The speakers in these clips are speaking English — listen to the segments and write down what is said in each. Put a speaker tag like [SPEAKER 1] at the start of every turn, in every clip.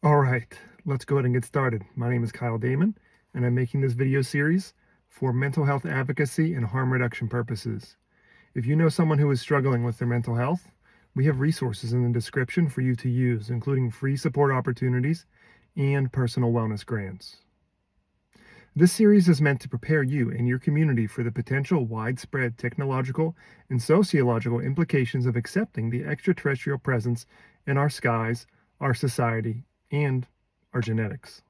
[SPEAKER 1] All right, let's go ahead and get started. My name is Kyle Damon, and I'm making this video series for mental health advocacy and harm reduction purposes. If you know someone who is struggling with their mental health, we have resources in the description for you to use, including free support opportunities and personal wellness grants. This series is meant to prepare you and your community for the potential widespread technological and sociological implications of accepting the extraterrestrial presence in our skies, our society, and our genetics.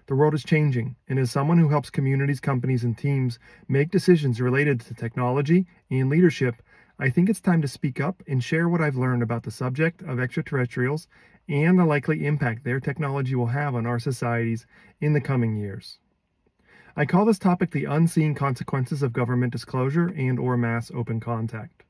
[SPEAKER 1] The world is changing, and as someone who helps communities, companies, and teams make decisions related to technology and leadership, I think it's time to speak up and share what I've learned about the subject of extraterrestrials and the likely impact their technology will have on our societies in the coming years. I call this topic the unseen consequences of government disclosure and/or mass open contact.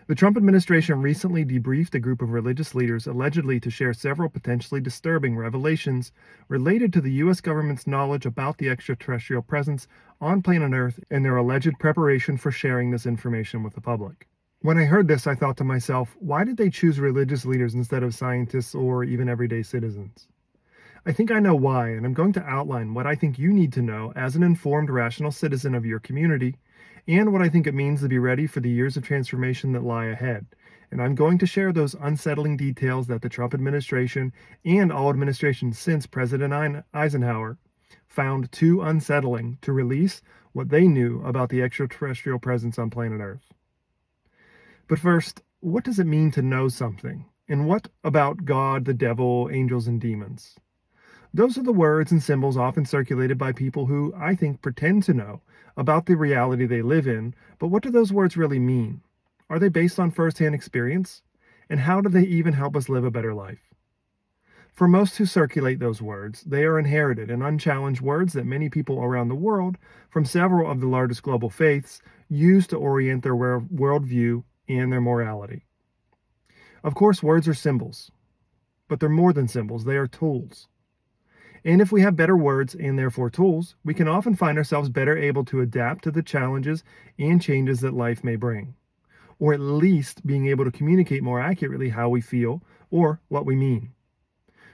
[SPEAKER 1] The Trump administration recently debriefed a group of religious leaders allegedly to share several potentially disturbing revelations related to the U.S. government's knowledge about the extraterrestrial presence on planet Earth and their alleged preparation for sharing this information with the public. When I heard this, I thought to myself, why did they choose religious leaders instead of scientists or even everyday citizens? I think I know why, and I'm going to outline what I think you need to know as an informed, rational citizen of your community, and what I think it means to be ready for the years of transformation that lie ahead. And I'm going to share those unsettling details that the Trump administration and all administrations since President Eisenhower found too unsettling to release what they knew about the extraterrestrial presence on planet Earth. But first, what does it mean to know something? And what about God, the devil, angels, and demons? Those are the words and symbols often circulated by people who, I think, pretend to know about the reality they live in, but what do those words really mean? Are they based on firsthand experience? And how do they even help us live a better life? For most who circulate those words, they are inherited and unchallenged words that many people around the world, from several of the largest global faiths, use to orient their worldview and their morality. Of course, words are symbols, but they're more than symbols, they are tools. And if we have better words and therefore tools, we can often find ourselves better able to adapt to the challenges and changes that life may bring, or at least being able to communicate more accurately how we feel or what we mean.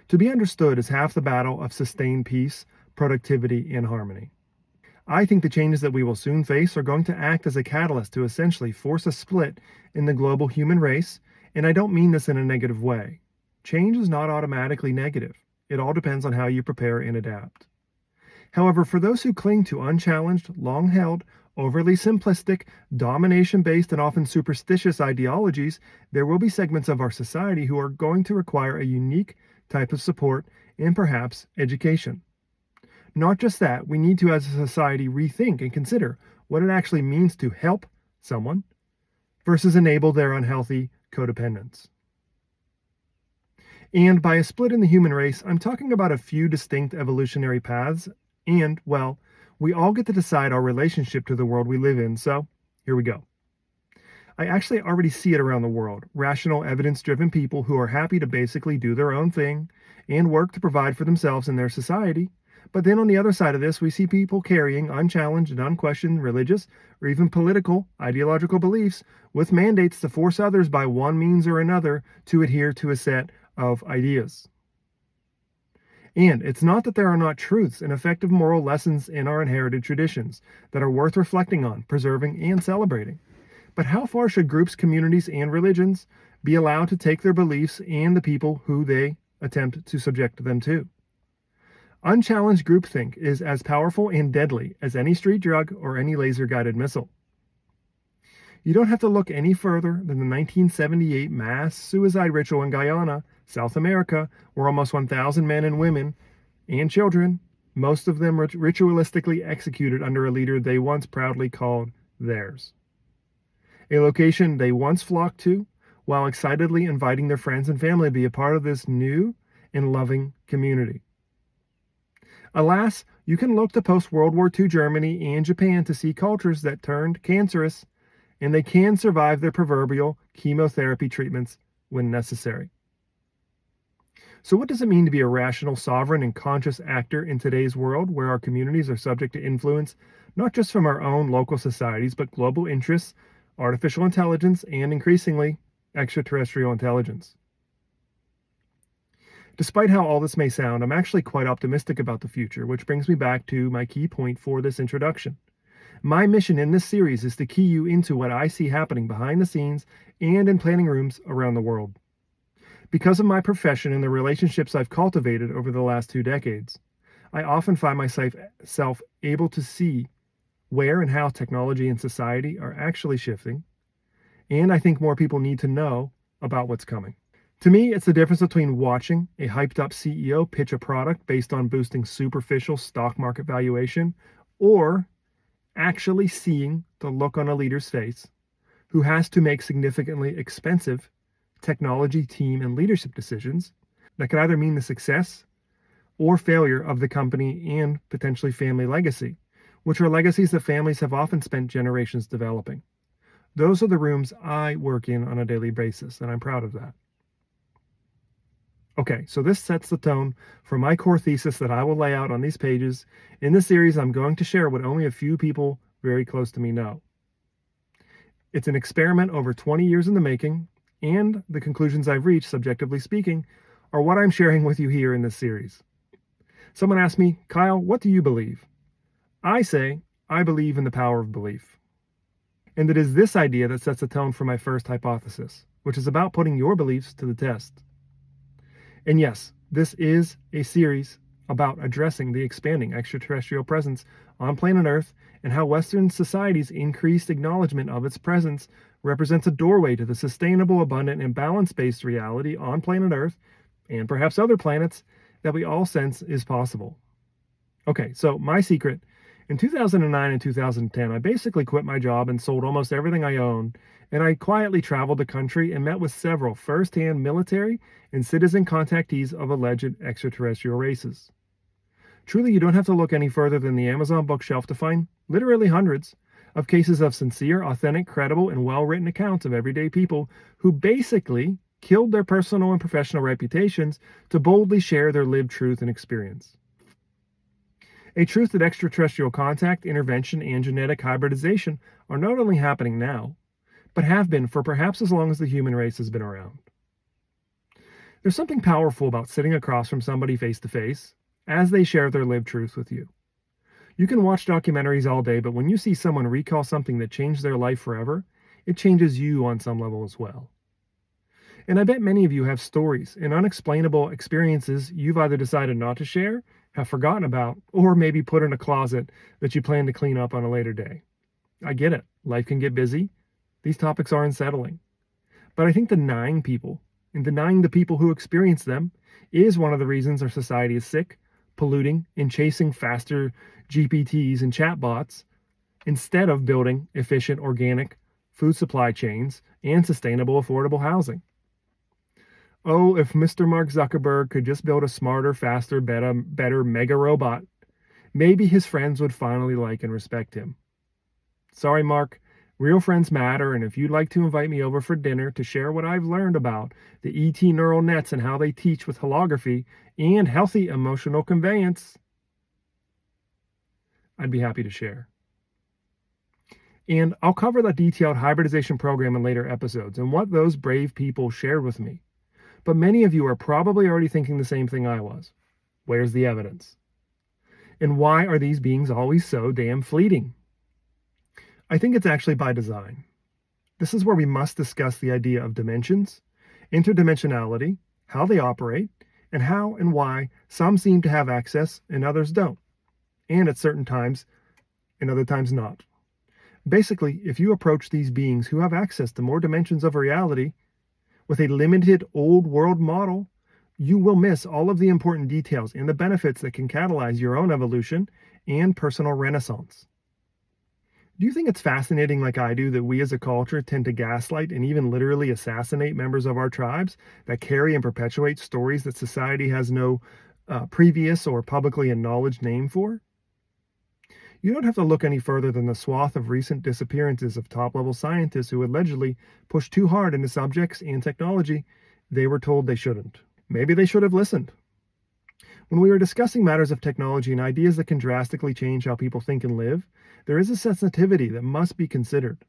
[SPEAKER 1] To be understood is half the battle of sustained peace, productivity, and harmony. I think the changes that we will soon face are going to act as a catalyst to essentially force a split in the global human race, and I don't mean this in a negative way. Change is not automatically negative. It all depends on how you prepare and adapt. However, for those who cling to unchallenged, long-held, overly simplistic, domination-based, and often superstitious ideologies, there will be segments of our society who are going to require a unique type of support and perhaps education. Not just that, we need to, as a society, rethink and consider what it actually means to help someone versus enable their unhealthy codependence. And by a split in the human race, I'm talking about a few distinct evolutionary paths, and, well, we all get to decide our relationship to the world we live in, so here we go. I actually already see it around the world. Rational, evidence-driven people who are happy to basically do their own thing and work to provide for themselves and their society. But then on the other side of this, we see people carrying unchallenged and unquestioned religious or even political, ideological beliefs with mandates to force others by one means or another to adhere to a set of ideas. And it's not that there are not truths and effective moral lessons in our inherited traditions that are worth reflecting on, preserving, and celebrating. But how far should groups, communities, and religions be allowed to take their beliefs and the people who they attempt to subject them to? Unchallenged groupthink is as powerful and deadly as any street drug or any laser-guided missile. You don't have to look any further than the 1978 mass suicide ritual in Guyana, South America, where almost 1,000 men and women and children, most of them ritualistically executed under a leader they once proudly called theirs. A location they once flocked to, while excitedly inviting their friends and family to be a part of this new and loving community. Alas, you can look to post-World War II Germany and Japan to see cultures that turned cancerous, and they can survive their proverbial chemotherapy treatments when necessary. So what does it mean to be a rational, sovereign, and conscious actor in today's world where our communities are subject to influence not just from our own local societies, but global interests, artificial intelligence, and increasingly, extraterrestrial intelligence? Despite how all this may sound, I'm actually quite optimistic about the future, which brings me back to my key point for this introduction. My mission in this series is to key you into what I see happening behind the scenes and in planning rooms around the world. Because of my profession and the relationships I've cultivated over the last 2 decades, I often find myself able to see where and how technology and society are actually shifting, and I think more people need to know about what's coming. To me, it's the difference between watching a hyped up CEO pitch a product based on boosting superficial stock market valuation or actually seeing the look on a leader's face who has to make significantly expensive technology team and leadership decisions that could either mean the success or failure of the company and potentially family legacy, which are legacies that families have often spent generations developing. Those are the rooms I work in on a daily basis, and I'm proud of that. Okay, so this sets the tone for my core thesis that I will lay out on these pages. In this series, I'm going to share what only a few people very close to me know. It's an experiment over 20 years in the making, and the conclusions I've reached, subjectively speaking, are what I'm sharing with you here in this series. Someone asked me, Kyle, what do you believe? I say, I believe in the power of belief. And it is this idea that sets the tone for my first hypothesis, which is about putting your beliefs to the test. And yes, this is a series about addressing the expanding extraterrestrial presence on planet Earth and how Western society's increased acknowledgement of its presence represents a doorway to the sustainable, abundant, and balance-based reality on planet Earth, and perhaps other planets, that we all sense is possible. Okay, so my secret. In 2009 and 2010, I basically quit my job and sold almost everything I owned, and I quietly traveled the country and met with several first-hand military and citizen contactees of alleged extraterrestrial races. Truly, you don't have to look any further than the Amazon bookshelf to find literally hundreds of cases of sincere, authentic, credible, and well-written accounts of everyday people who basically killed their personal and professional reputations to boldly share their lived truth and experience. A truth that extraterrestrial contact, intervention, and genetic hybridization are not only happening now, but have been for perhaps as long as the human race has been around. There's something powerful about sitting across from somebody face to face as they share their lived truth with you. You can watch documentaries all day, but when you see someone recall something that changed their life forever, it changes you on some level as well. And I bet many of you have stories and unexplainable experiences you've either decided not to share, have forgotten about, or maybe put in a closet that you plan to clean up on a later day. I get it. Life can get busy. These topics are unsettling. But I think denying people and denying the people who experience them is one of the reasons our society is sick, polluting, and chasing faster GPTs and chatbots instead of building efficient organic food supply chains and sustainable affordable housing. Oh, if Mr. Mark Zuckerberg could just build a smarter, faster, better mega robot, maybe his friends would finally like and respect him. Sorry, Mark, real friends matter, and if you'd like to invite me over for dinner to share what I've learned about the ET neural nets and how they teach with holography and healthy emotional conveyance, I'd be happy to share. And I'll cover the detailed hybridization program in later episodes and what those brave people shared with me. But many of you are probably already thinking the same thing I was. Where's the evidence? And why are these beings always so damn fleeting? I think it's actually by design. This is where we must discuss the idea of dimensions, interdimensionality, how they operate, and how and why some seem to have access and others don't, and at certain times and other times not. Basically, if you approach these beings who have access to more dimensions of reality with a limited old world model, you will miss all of the important details and the benefits that can catalyze your own evolution and personal renaissance. Do you think it's fascinating, like I do, that we as a culture tend to gaslight and even literally assassinate members of our tribes that carry and perpetuate stories that society has no previous or publicly acknowledged name for? You don't have to look any further than the swath of recent disappearances of top-level scientists who allegedly pushed too hard into subjects and technology they were told they shouldn't. Maybe they should have listened. When we are discussing matters of technology and ideas that can drastically change how people think and live, there is a sensitivity that must be considered.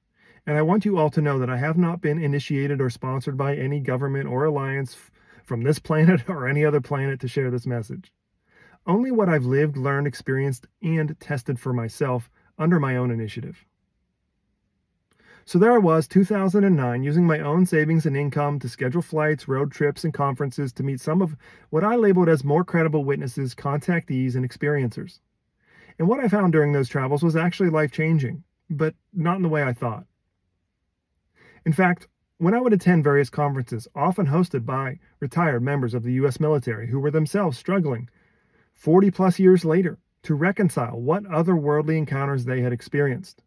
[SPEAKER 1] And I want you all to know that I have not been initiated or sponsored by any government or alliance from this planet or any other planet to share this message. Only what I've lived, learned, experienced, and tested for myself under my own initiative. So there I was, 2009, using my own savings and income to schedule flights, road trips, and conferences to meet some of what I labeled as more credible witnesses, contactees, and experiencers. And what I found during those travels was actually life-changing, but not in the way I thought. In fact, when I would attend various conferences, often hosted by retired members of the U.S. military who were themselves struggling 40 plus years later to reconcile what otherworldly encounters they had experienced,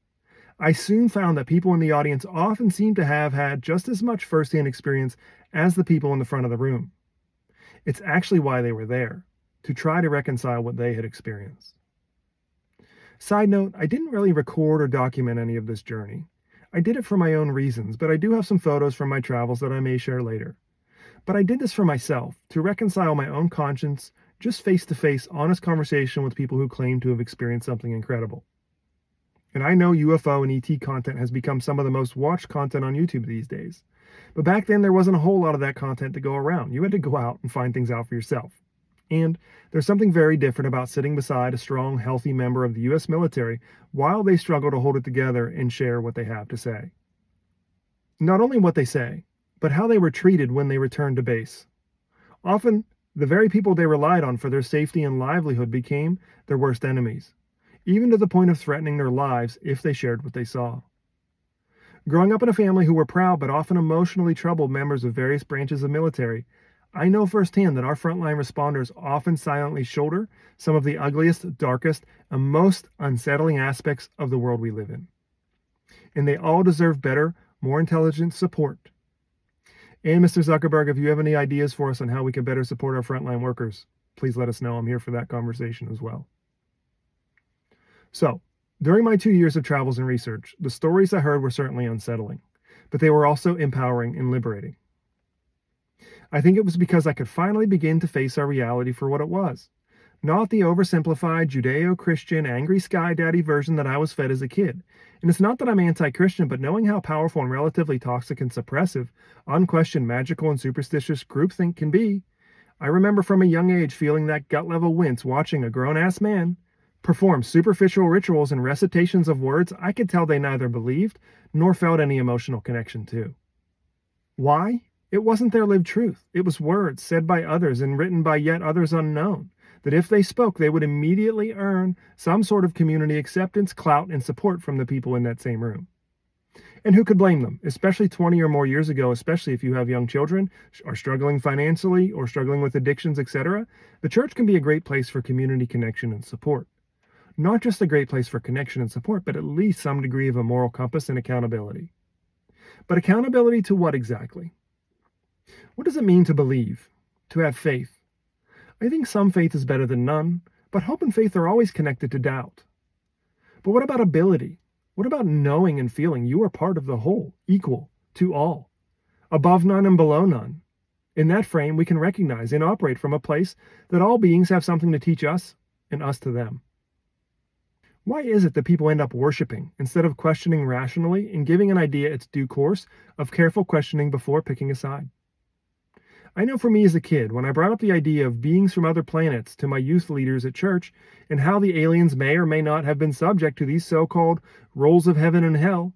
[SPEAKER 1] I soon found that people in the audience often seemed to have had just as much firsthand experience as the people in the front of the room. It's actually why they were there, to try to reconcile what they had experienced. Side note, I didn't really record or document any of this journey. I did it for my own reasons, but I do have some photos from my travels that I may share later. But I did this for myself, to reconcile my own conscience, just face-to-face, honest conversation with people who claim to have experienced something incredible. And I know UFO and ET content has become some of the most watched content on YouTube these days. But back then, there wasn't a whole lot of that content to go around. You had to go out and find things out for yourself. And there's something very different about sitting beside a strong, healthy member of the U.S. military while they struggle to hold it together and share what they have to say. Not only what they say, but how they were treated when they returned to base. Often, the very people they relied on for their safety and livelihood became their worst enemies, even to the point of threatening their lives if they shared what they saw. Growing up in a family who were proud but often emotionally troubled members of various branches of military, I know firsthand that our frontline responders often silently shoulder some of the ugliest, darkest, and most unsettling aspects of the world we live in. And they all deserve better, more intelligent support. And Mr. Zuckerberg, if you have any ideas for us on how we can better support our frontline workers, please let us know. I'm here for that conversation as well. So, during my 2 years of travels and research, the stories I heard were certainly unsettling, but they were also empowering and liberating. I think it was because I could finally begin to face our reality for what it was, not the oversimplified Judeo-Christian angry sky daddy version that I was fed as a kid. And it's not that I'm anti-Christian, but knowing how powerful and relatively toxic and suppressive, unquestioned magical and superstitious groupthink can be, I remember from a young age feeling that gut-level wince watching a grown-ass man perform superficial rituals and recitations of words I could tell they neither believed nor felt any emotional connection to. Why? It wasn't their lived truth. It was words said by others and written by yet others unknown, that if they spoke, they would immediately earn some sort of community acceptance, clout, and support from the people in that same room. And who could blame them, especially 20 or more years ago, especially if you have young children, are struggling financially or struggling with addictions, etc. The church can be a great place for community connection and support. Not just a great place for connection and support, but at least some degree of a moral compass and accountability. But accountability to what exactly? What does it mean to believe, to have faith? I think some faith is better than none, but hope and faith are always connected to doubt. But what about ability? What about knowing and feeling you are part of the whole, equal to all, above none and below none? In that frame, we can recognize and operate from a place that all beings have something to teach us and us to them. Why is it that people end up worshiping instead of questioning rationally and giving an idea its due course of careful questioning before picking a side? I know for me as a kid, when I brought up the idea of beings from other planets to my youth leaders at church and how the aliens may or may not have been subject to these so-called roles of heaven and hell,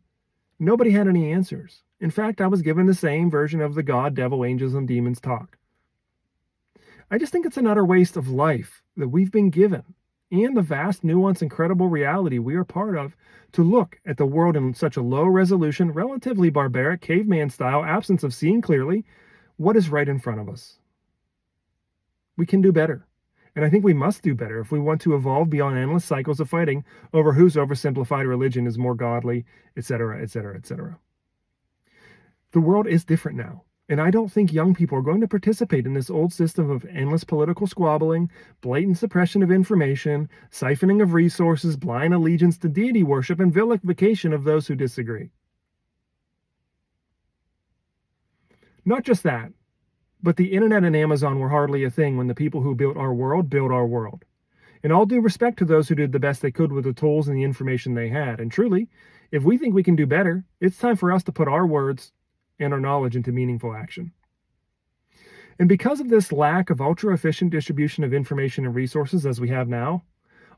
[SPEAKER 1] nobody had any answers. In fact, I was given the same version of the God, devil, angels, and demons talk. I just think it's an utter waste of life that we've been given, and the vast, nuanced, incredible reality we are part of, to look at the world in such a low-resolution, relatively barbaric, caveman-style absence of seeing clearly what is right in front of us. We can do better, and I think we must do better if we want to evolve beyond endless cycles of fighting over whose oversimplified religion is more godly, etc., etc., etc. The world is different now. And I don't think young people are going to participate in this old system of endless political squabbling, blatant suppression of information, siphoning of resources, blind allegiance to deity worship, and vilification of those who disagree. Not just that, but the internet and Amazon were hardly a thing when the people who built our world built our world. In all due respect to those who did the best they could with the tools and the information they had. And truly, if we think we can do better, it's time for us to put our words and our knowledge into meaningful action. And because of this lack of ultra efficient distribution of information and resources as we have now,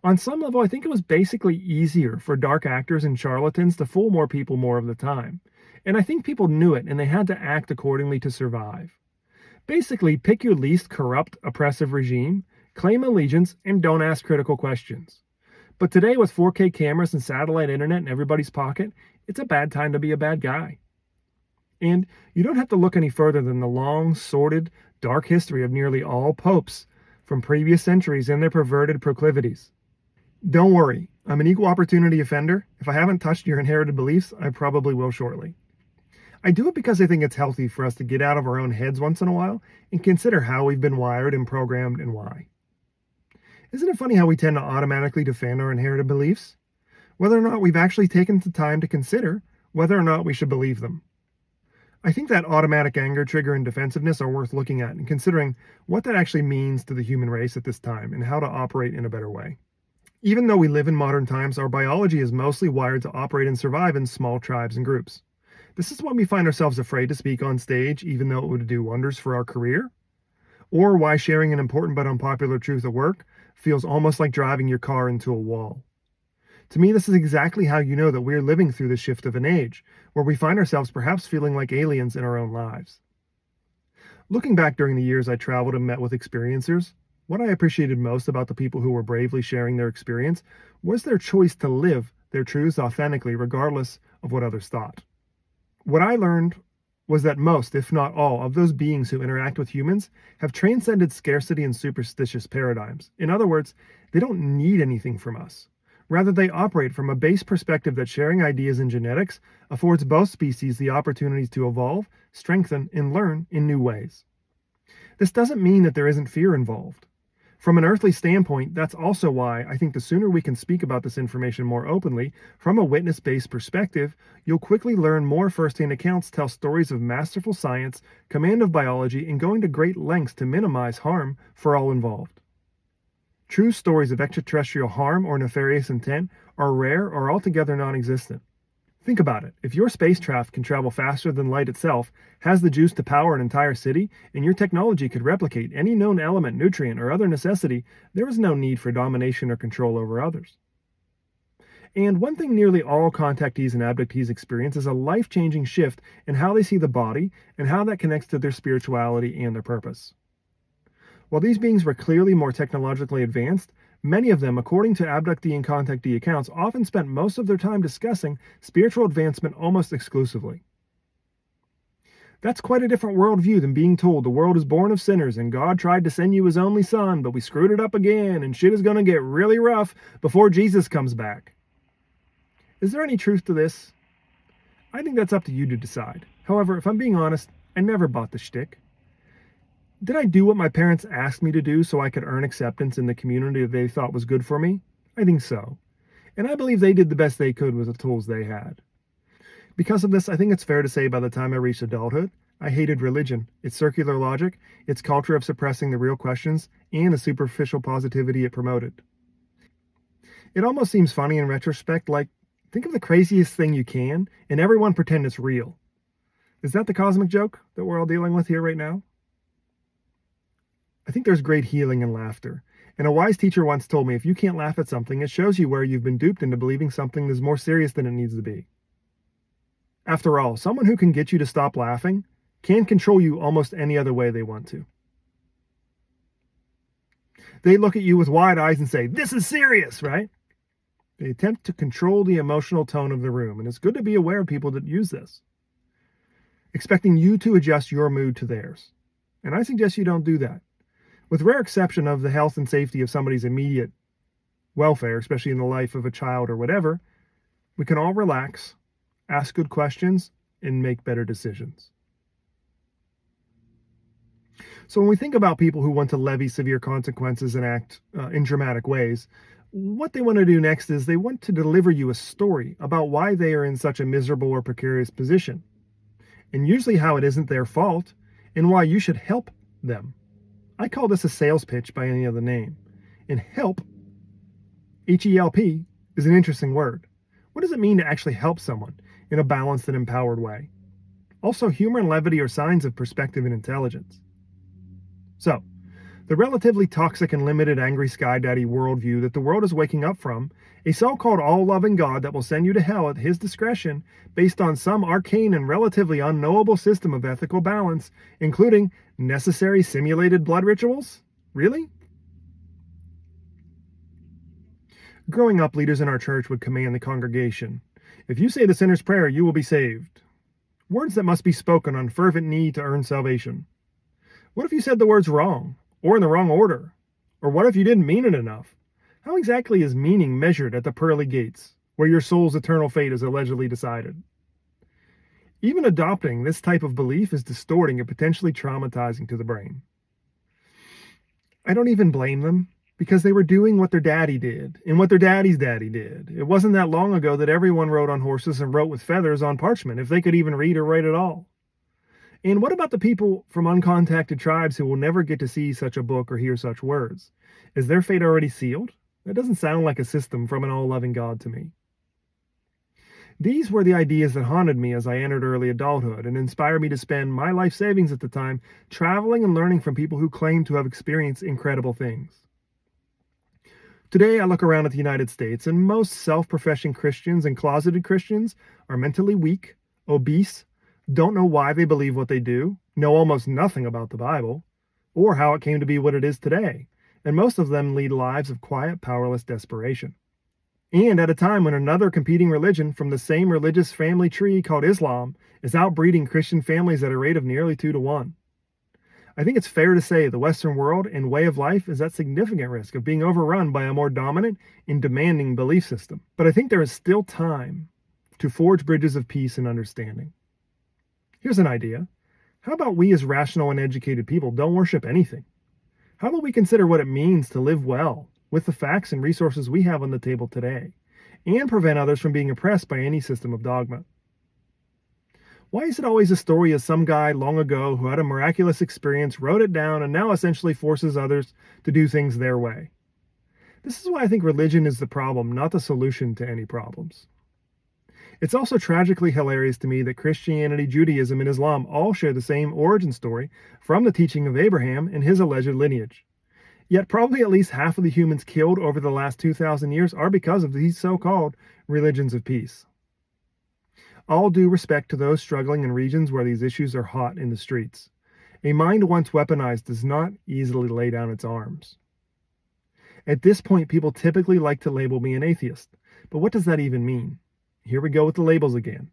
[SPEAKER 1] on some level, I think it was basically easier for dark actors and charlatans to fool more people more of the time. And I think people knew it and they had to act accordingly to survive. Basically, pick your least corrupt, oppressive regime, claim allegiance, and don't ask critical questions. But today, with 4K cameras and satellite internet in everybody's pocket, it's a bad time to be a bad guy. And you don't have to look any further than the long, sordid, dark history of nearly all popes from previous centuries and their perverted proclivities. Don't worry, I'm an equal opportunity offender. If I haven't touched your inherited beliefs, I probably will shortly. I do it because I think it's healthy for us to get out of our own heads once in a while and consider how we've been wired and programmed and why. Isn't it funny how we tend to automatically defend our inherited beliefs? Whether or not we've actually taken the time to consider whether or not we should believe them. I think that automatic anger trigger and defensiveness are worth looking at and considering what that actually means to the human race at this time and how to operate in a better way. Even though we live in modern times, our biology is mostly wired to operate and survive in small tribes and groups. This is why we find ourselves afraid to speak on stage, even though it would do wonders for our career, or why sharing an important but unpopular truth at work feels almost like driving your car into a wall. To me, this is exactly how you know that we're living through the shift of an age, where we find ourselves perhaps feeling like aliens in our own lives. Looking back during the years I traveled and met with experiencers, what I appreciated most about the people who were bravely sharing their experience was their choice to live their truths authentically, regardless of what others thought. What I learned was that most, if not all, of those beings who interact with humans have transcended scarcity and superstitious paradigms. In other words, they don't need anything from us. Rather, they operate from a base perspective that sharing ideas and genetics affords both species the opportunities to evolve, strengthen, and learn in new ways. This doesn't mean that there isn't fear involved. From an earthly standpoint, that's also why I think the sooner we can speak about this information more openly, from a witness-based perspective, you'll quickly learn more first-hand accounts tell stories of masterful science, command of biology, and going to great lengths to minimize harm for all involved. True stories of extraterrestrial harm or nefarious intent are rare or altogether non-existent. Think about it. If your spacecraft can travel faster than light itself, has the juice to power an entire city, and your technology could replicate any known element, nutrient, or other necessity, there is no need for domination or control over others. And one thing nearly all contactees and abductees experience is a life-changing shift in how they see the body and how that connects to their spirituality and their purpose. While these beings were clearly more technologically advanced, many of them, according to abductee and contactee accounts, often spent most of their time discussing spiritual advancement almost exclusively. That's quite a different worldview than being told the world is born of sinners and God tried to send you his only son, but we screwed it up again and shit is going to get really rough before Jesus comes back. Is there any truth to this? I think that's up to you to decide. However, if I'm being honest, I never bought the shtick. Did I do what my parents asked me to do so I could earn acceptance in the community that they thought was good for me? I think so. And I believe they did the best they could with the tools they had. Because of this, I think it's fair to say by the time I reached adulthood, I hated religion, its circular logic, its culture of suppressing the real questions, and the superficial positivity it promoted. It almost seems funny in retrospect, like, think of the craziest thing you can, and everyone pretend it's real. Is that the cosmic joke that we're all dealing with here right now? I think there's great healing in laughter. And a wise teacher once told me if you can't laugh at something, it shows you where you've been duped into believing something is more serious than it needs to be. After all, someone who can get you to stop laughing can control you almost any other way they want to. They look at you with wide eyes and say, "This is serious," right? They attempt to control the emotional tone of the room, and it's good to be aware of people that use this, expecting you to adjust your mood to theirs. And I suggest you don't do that. With rare exception of the health and safety of somebody's immediate welfare, especially in the life of a child or whatever, we can all relax, ask good questions, and make better decisions. So when we think about people who want to levy severe consequences and act in dramatic ways, what they want to do next is they want to deliver you a story about why they are in such a miserable or precarious position, and usually how it isn't their fault, and why you should help them. I call this a sales pitch by any other name. And help, H-E-L-P, is an interesting word. What does it mean to actually help someone in a balanced and empowered way? Also, humor and levity are signs of perspective and intelligence. So, the relatively toxic and limited angry sky daddy worldview that the world is waking up from, a so-called all-loving God that will send you to hell at his discretion based on some arcane and relatively unknowable system of ethical balance, including necessary simulated blood rituals? Really? Growing up, leaders in our church would command the congregation, "If you say the sinner's prayer, you will be saved." Words that must be spoken on fervent need to earn salvation. What if you said the words wrong, or in the wrong order? Or what if you didn't mean it enough? How exactly is meaning measured at the pearly gates, where your soul's eternal fate is allegedly decided? Even adopting this type of belief is distorting and potentially traumatizing to the brain. I don't even blame them, because they were doing what their daddy did, and what their daddy's daddy did. It wasn't that long ago that everyone rode on horses and wrote with feathers on parchment, if they could even read or write at all. And what about the people from uncontacted tribes who will never get to see such a book or hear such words? Is their fate already sealed? That doesn't sound like a system from an all-loving God to me. These were the ideas that haunted me as I entered early adulthood and inspired me to spend my life savings at the time traveling and learning from people who claim to have experienced incredible things. Today, I look around at the United States, and most self-professing Christians and closeted Christians are mentally weak, obese, don't know why they believe what they do, know almost nothing about the Bible, or how it came to be what it is today, and most of them lead lives of quiet, powerless desperation. And at a time when another competing religion from the same religious family tree called Islam is outbreeding Christian families at a rate of nearly 2 to 1. I think it's fair to say the Western world and way of life is at significant risk of being overrun by a more dominant and demanding belief system. But I think there is still time to forge bridges of peace and understanding. Here's an idea. How about we as rational and educated people don't worship anything? How about we consider what it means to live well with the facts and resources we have on the table today, and prevent others from being oppressed by any system of dogma? Why is it always a story of some guy long ago who had a miraculous experience, wrote it down, and now essentially forces others to do things their way? This is why I think religion is the problem, not the solution to any problems. It's also tragically hilarious to me that Christianity, Judaism, and Islam all share the same origin story from the teaching of Abraham and his alleged lineage. Yet probably at least half of the humans killed over the last 2,000 years are because of these so-called religions of peace. All due respect to those struggling in regions where these issues are hot in the streets. A mind once weaponized does not easily lay down its arms. At this point, people typically like to label me an atheist. But what does that even mean? Here we go with the labels again.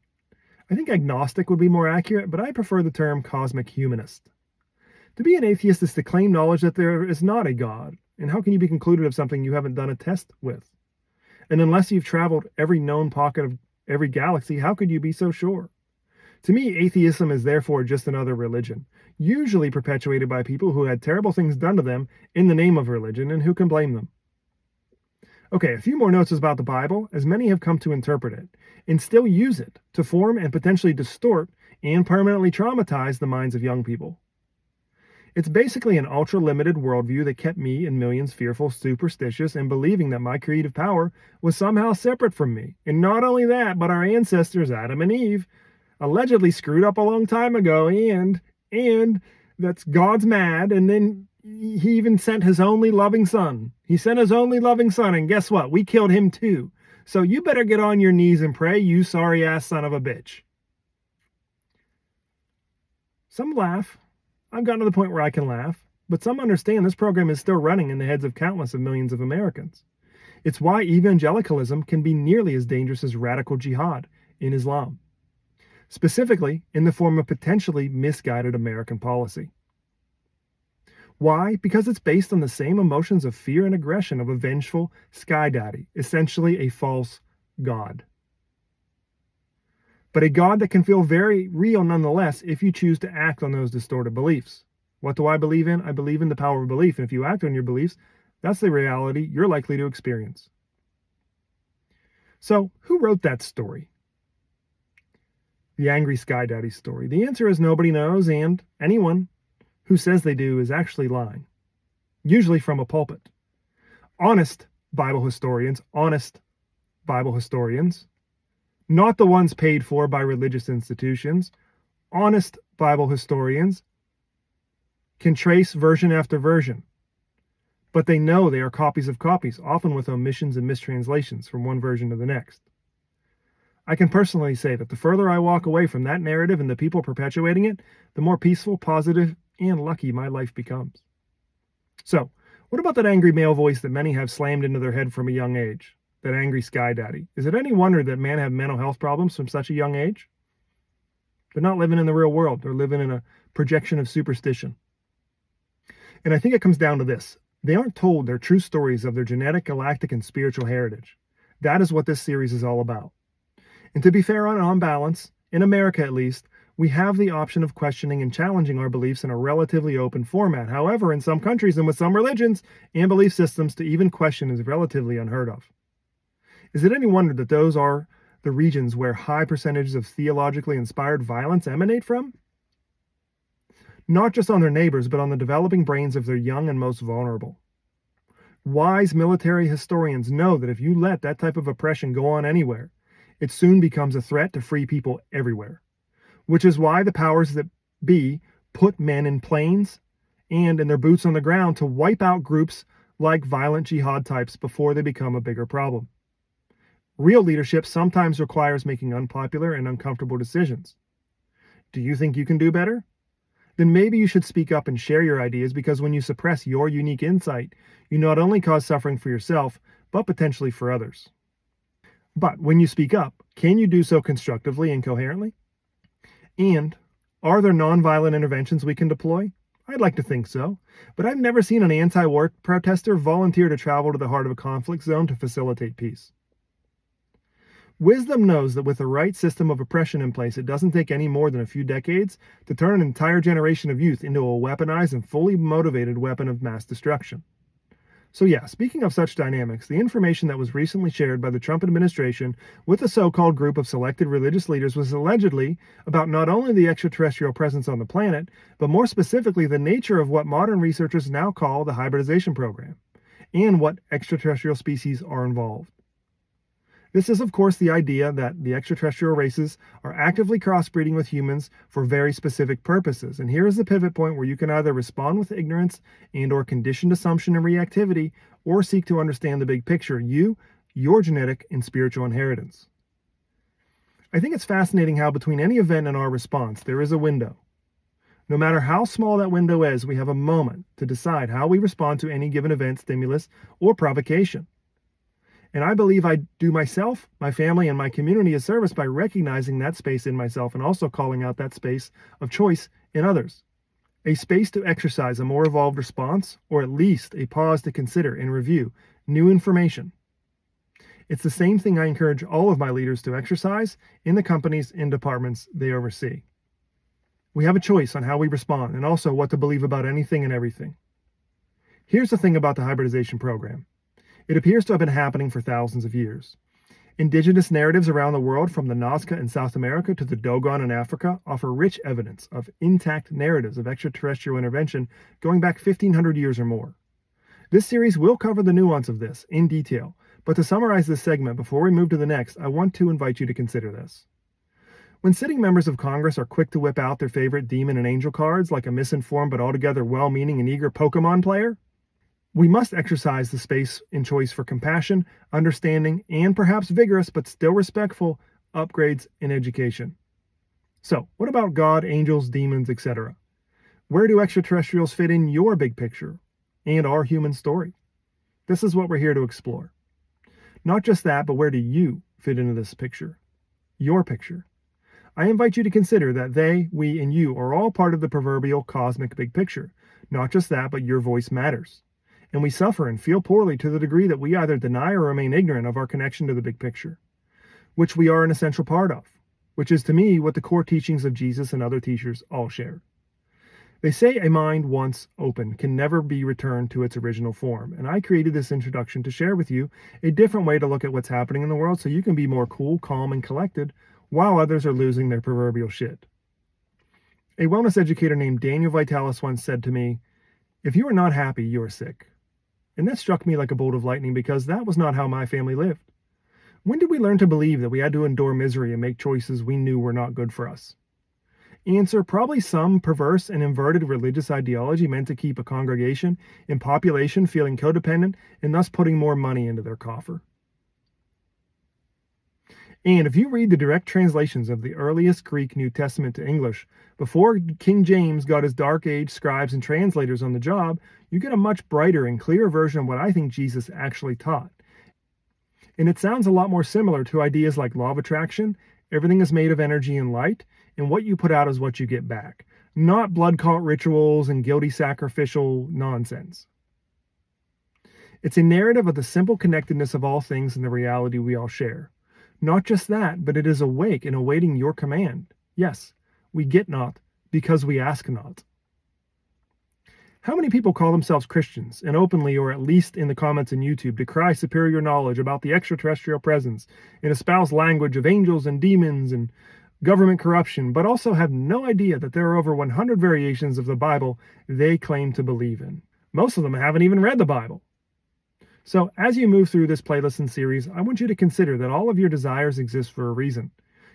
[SPEAKER 1] I think agnostic would be more accurate, but I prefer the term cosmic humanist. To be an atheist is to claim knowledge that there is not a God. And how can you be concluded of something you haven't done a test with? And unless you've traveled every known pocket of every galaxy, how could you be so sure? To me, atheism is therefore just another religion, usually perpetuated by people who had terrible things done to them in the name of religion, and who can blame them? Okay, a few more notes about the Bible, as many have come to interpret it, and still use it to form and potentially distort and permanently traumatize the minds of young people. It's basically an ultra-limited worldview that kept me and millions fearful, superstitious, and believing that my creative power was somehow separate from me. And not only that, but our ancestors, Adam and Eve, allegedly screwed up a long time ago, and that's God's mad, and then he even sent his only loving son. He sent his only loving son, and guess what? We killed him too. So you better get on your knees and pray, you sorry-ass son of a bitch. Some laugh. I've gotten to the point where I can laugh, but some understand this program is still running in the heads of countless of millions of Americans. It's why evangelicalism can be nearly as dangerous as radical jihad in Islam, specifically in the form of potentially misguided American policy. Why? Because it's based on the same emotions of fear and aggression of a vengeful sky daddy, essentially a false God. But a God that can feel very real nonetheless if you choose to act on those distorted beliefs. What do I believe in? I believe in the power of belief, and if you act on your beliefs, that's the reality you're likely to experience. So, who wrote that story? The angry sky daddy story. The answer is nobody knows, and anyone who says they do is actually lying, usually from a pulpit. Honest Bible historians, not the ones paid for by religious institutions, honest Bible historians can trace version after version, but they know they are copies of copies, often with omissions and mistranslations from one version to the next. I can personally say that the further I walk away from that narrative and the people perpetuating it, the more peaceful, positive, and lucky my life becomes. So, what about that angry male voice that many have slammed into their head from a young age? That angry sky daddy. Is it any wonder that men have mental health problems from such a young age? They're not living in the real world. They're living in a projection of superstition. And I think it comes down to this. They aren't told their true stories of their genetic, galactic, and spiritual heritage. That is what this series is all about. And to be fair on balance, in America at least, we have the option of questioning and challenging our beliefs in a relatively open format. However, in some countries and with some religions and belief systems, to even question is relatively unheard of. Is it any wonder that those are the regions where high percentages of theologically inspired violence emanate from? Not just on their neighbors, but on the developing brains of their young and most vulnerable. Wise military historians know that if you let that type of oppression go on anywhere, it soon becomes a threat to free people everywhere. Which is why the powers that be put men in planes and in their boots on the ground to wipe out groups like violent jihad types before they become a bigger problem. Real leadership sometimes requires making unpopular and uncomfortable decisions. Do you think you can do better? Then maybe you should speak up and share your ideas, because when you suppress your unique insight, you not only cause suffering for yourself, but potentially for others. But when you speak up, can you do so constructively and coherently? And are there nonviolent interventions we can deploy? I'd like to think so, but I've never seen an anti-war protester volunteer to travel to the heart of a conflict zone to facilitate peace. Wisdom knows that with the right system of oppression in place, it doesn't take any more than a few decades to turn an entire generation of youth into a weaponized and fully motivated weapon of mass destruction. So yeah, speaking of such dynamics, the information that was recently shared by the Trump administration with a so-called group of selected religious leaders was allegedly about not only the extraterrestrial presence on the planet, but more specifically the nature of what modern researchers now call the hybridization program, and what extraterrestrial species are involved. This is, of course, the idea that the extraterrestrial races are actively crossbreeding with humans for very specific purposes. And here is the pivot point where you can either respond with ignorance and or conditioned assumption and reactivity, or seek to understand the big picture, your genetic and spiritual inheritance. I think it's fascinating how between any event and our response, there is a window. No matter how small that window is, we have a moment to decide how we respond to any given event, stimulus, or provocation. And I believe I do myself, my family, and my community a service by recognizing that space in myself and also calling out that space of choice in others. A space to exercise a more evolved response, or at least a pause to consider and review new information. It's the same thing I encourage all of my leaders to exercise in the companies and departments they oversee. We have a choice on how we respond and also what to believe about anything and everything. Here's the thing about the hybridization program. It appears to have been happening for thousands of years. Indigenous narratives around the world, from the Nazca in South America to the Dogon in Africa, offer rich evidence of intact narratives of extraterrestrial intervention going back 1,500 years or more. This series will cover the nuance of this in detail, but to summarize this segment before we move to the next, I want to invite you to consider this. When sitting members of Congress are quick to whip out their favorite demon and angel cards like a misinformed but altogether well-meaning and eager Pokemon player, we must exercise the space and choice for compassion, understanding, and perhaps vigorous but still respectful upgrades in education. So, what about God, angels, demons, etc.? Where do extraterrestrials fit in your big picture and our human story? This is what we're here to explore. Not just that, but where do you fit into this picture? Your picture. I invite you to consider that they, we, and you are all part of the proverbial cosmic big picture. Not just that, but your voice matters. And we suffer and feel poorly to the degree that we either deny or remain ignorant of our connection to the big picture, which we are an essential part of, which is to me what the core teachings of Jesus and other teachers all shared. They say a mind once open can never be returned to its original form, and I created this introduction to share with you a different way to look at what's happening in the world so you can be more cool, calm, and collected while others are losing their proverbial shit. A wellness educator named Daniel Vitalis once said to me, "If you are not happy, you are sick." And that struck me like a bolt of lightning, because that was not how my family lived. When did we learn to believe that we had to endure misery and make choices we knew were not good for us? Answer: probably some perverse and inverted religious ideology meant to keep a congregation and population feeling codependent and thus putting more money into their coffer. And if you read the direct translations of the earliest Greek New Testament to English, before King James got his Dark Age scribes and translators on the job, you get a much brighter and clearer version of what I think Jesus actually taught. And it sounds a lot more similar to ideas like law of attraction, everything is made of energy and light, and what you put out is what you get back, not blood cult rituals and guilty sacrificial nonsense. It's a narrative of the simple connectedness of all things and the reality we all share. Not just that, but it is awake and awaiting your command. Yes, we get not because we ask not. How many people call themselves Christians and openly, or at least in the comments on YouTube, decry superior knowledge about the extraterrestrial presence and espouse language of angels and demons and government corruption, but also have no idea that there are over 100 variations of the Bible they claim to believe in? Most of them haven't even read the Bible. So as you move through this playlist and series, I want you to consider that all of your desires exist for a reason.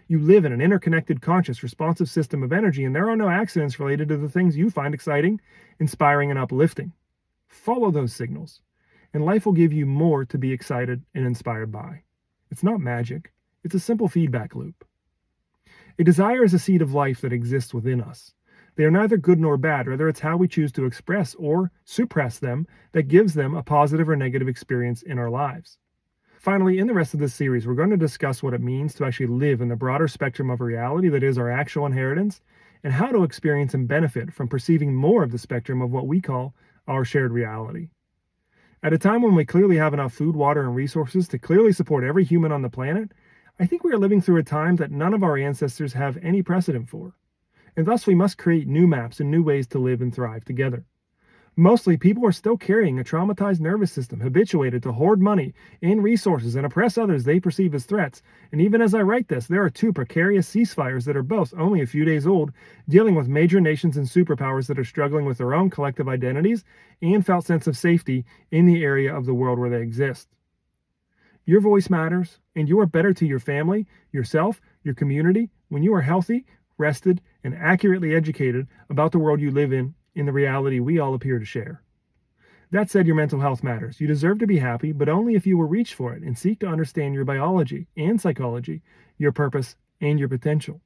[SPEAKER 1] You live in an interconnected, conscious, responsive system of energy, and there are no accidents related to the things you find exciting, inspiring, and uplifting. Follow those signals, and life will give you more to be excited and inspired by. It's not magic. It's a simple feedback loop. A desire is a seed of life that exists within us. They are neither good nor bad, rather it's how we choose to express or suppress them that gives them a positive or negative experience in our lives. Finally, in the rest of this series, we're going to discuss what it means to actually live in the broader spectrum of reality that is our actual inheritance, and how to experience and benefit from perceiving more of the spectrum of what we call our shared reality. At a time when we clearly have enough food, water, and resources to clearly support every human on the planet, I think we are living through a time that none of our ancestors have any precedent for. And thus we must create new maps and new ways to live and thrive together. Mostly, people are still carrying a traumatized nervous system habituated to hoard money and resources and oppress others they perceive as threats. And even as I write this, there are 2 precarious ceasefires that are both only a few days old, dealing with major nations and superpowers that are struggling with their own collective identities and felt sense of safety in the area of the world where they exist. Your voice matters, and you are better to your family, yourself, your community, when you are healthy, rested, and accurately educated about the world you live in the reality we all appear to share. That said, your mental health matters. You deserve to be happy, but only if you will reach for it and seek to understand your biology and psychology, your purpose, and your potential.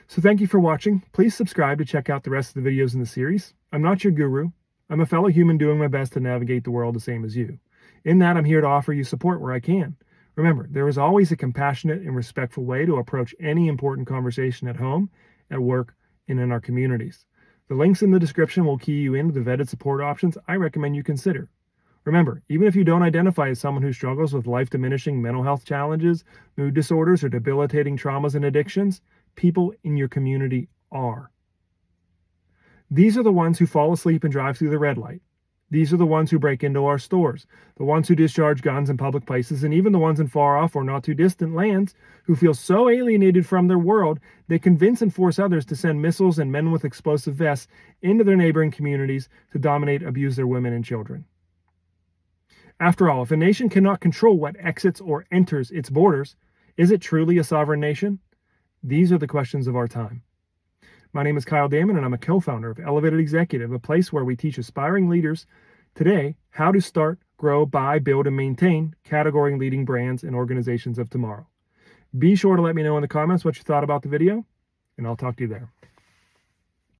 [SPEAKER 1] So thank you for watching. Please subscribe to check out the rest of the videos in the series. I'm not your guru. I'm a fellow human doing my best to navigate the world the same as you. In that, I'm here to offer you support where I can. Remember, there is always a compassionate and respectful way to approach any important conversation at home, at work, and in our communities. The links in the description will key you into the vetted support options I recommend you consider. Remember, even if you don't identify as someone who struggles with life-diminishing mental health challenges, mood disorders, or debilitating traumas and addictions, people in your community are. These are the ones who fall asleep and drive through the red light. These are the ones who break into our stores, the ones who discharge guns in public places, and even the ones in far-off or not-too-distant lands who feel so alienated from their world they convince and force others to send missiles and men with explosive vests into their neighboring communities to dominate, abuse their women and children. After all, if a nation cannot control what exits or enters its borders, is it truly a sovereign nation? These are the questions of our time. My name is Kyle Damon, and I'm a co-founder of Elevated Executive, a place where we teach aspiring leaders today how to start, grow, buy, build, and maintain category-leading brands and organizations of tomorrow. Be sure to let me know in the comments what you thought about the video, and I'll talk to you there.